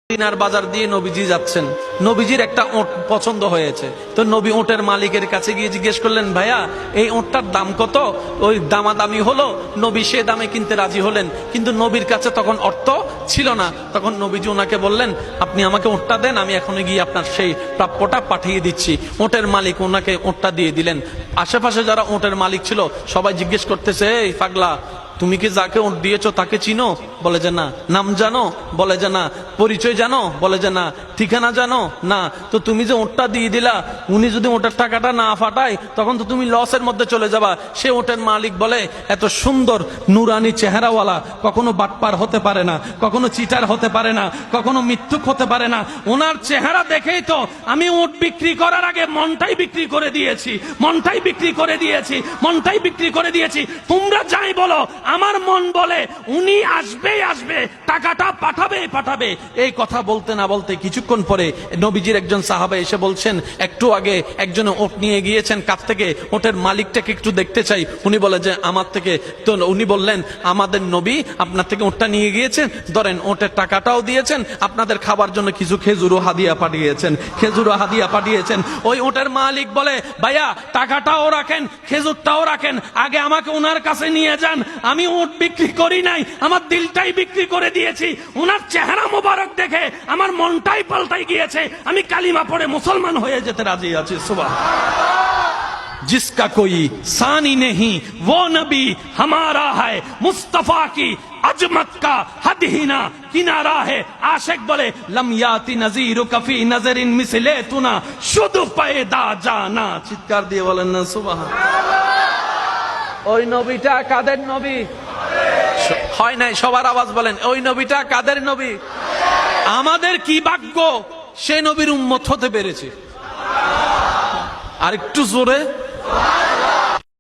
মদিনার বাজার দিয়ে নবীজি যাচ্ছেন, নবীজির একটা ওট পছন্দ হয়েছে। তো নবী ওটের মালিকের কাছে গিয়ে জিজ্ঞেস করলেন, ভাইয়া এই ওটটার দাম কত? ওই দামাদামি হলো, নবী সে দামে কিনতে রাজি হলেন, কিন্তু নবীর কাছে তখন অর্থ ছিল না। তখন নবীজি ওনাকে বললেন, আপনি আমাকে ওটটা দেন, আমি এখনই গিয়ে আপনার সেই প্রাপ্যটা পাঠিয়ে দিচ্ছি। ওটের মালিক ওনাকে ওটটা দিয়ে দিলেন। আশেপাশে যারা ওটের মালিক ছিল সবাই জিজ্ঞেস করতেছে, এই পাগলা, তুমি কি যাকে ওট দিয়েছো তাকে চিনো? বলে যে না। নাম জানো? বলে যে না। পরিচয় জানো? বলে যে না। ঠিকানা জানো? না। তো তুমি যে ওটটা দিয়ে দিলা, উনি যদি ওটার টাকাটা না ফাটায় তখন তো তুমি লসের মধ্যে চলে যাবা। সে ওটের মালিক বলে, এত সুন্দর নুরানি চেহারাওয়ালা কখনো বাটপার হতে পারে না, কখনো চিটার হতে পারে না, কখনো মিথ্যুক হতে পারে না। ওনার চেহারা দেখেই তো আমি ওট বিক্রি করার আগে মনটাই বিক্রি করে দিয়েছি, মনটাই বিক্রি করে দিয়েছি, মনটাই বিক্রি করে দিয়েছি। তোমরা যাই বলো, আমার মন বলে উনি আসবেই আসবে, টাকাটা পাঠাবেই পাঠাবে। এই কথা বলতে না বলতে কিছুক্ষণ পরে নবীজির একজন সাহাবা এসে বলছেন, একটু আগে একজন ওট নিয়ে গিয়েছেন, কাছ থেকে ওটের মালিকটাকে একটু দেখতে চাই। উনি বলে যে আমার থেকে। তো উনি বললেন, আমাদের নবী আপনার থেকে ওটটা নিয়ে গিয়েছেন, ধরেন ওটের টাকাটাও দিয়েছেন, আপনাদের খাবার জন্য কিছু খেজুরও হাদিয়া পাঠিয়েছেন, খেজুরও হাদিয়া পাঠিয়েছেন। ওই ওটের মালিক বলে, ভাইয়া টাকাটাও রাখেন, খেজুরটাও রাখেন, আগে আমাকে ওনার কাছে নিয়ে যান। আমি ওট বিক্রি করি নাই, আমার দিলটাই বিক্রি করে দিয়েছি। ওনার চেহারা মোবারক দেখে আমার মনটাই পাল্টাই গিয়েছে, আমি কালিমা পড়ে মুসলমান হয়ে যেতে রাজি আছি। সুবহানাল্লাহ। जिसका कोई सानी नहीं वो नबी हमारा है, मुस्तफा की अजमत का हद ही ना किनारा है। आशिक बोले, लम याति नजीर कफी नजरिन मिसले तुना शुद्ध पैदा जाना। চিৎকার দিয়ে বলেন না সুবহানাল্লাহ। ওই নবীটা কাদের নবী? হয় নাই, সবার আওয়াজ বলেন, ওই নবীটা কাদের নবী? আমাদের কি ভাগ্য সে নবীর উম্মত হতে পেরেছে। আর একটু জোরে।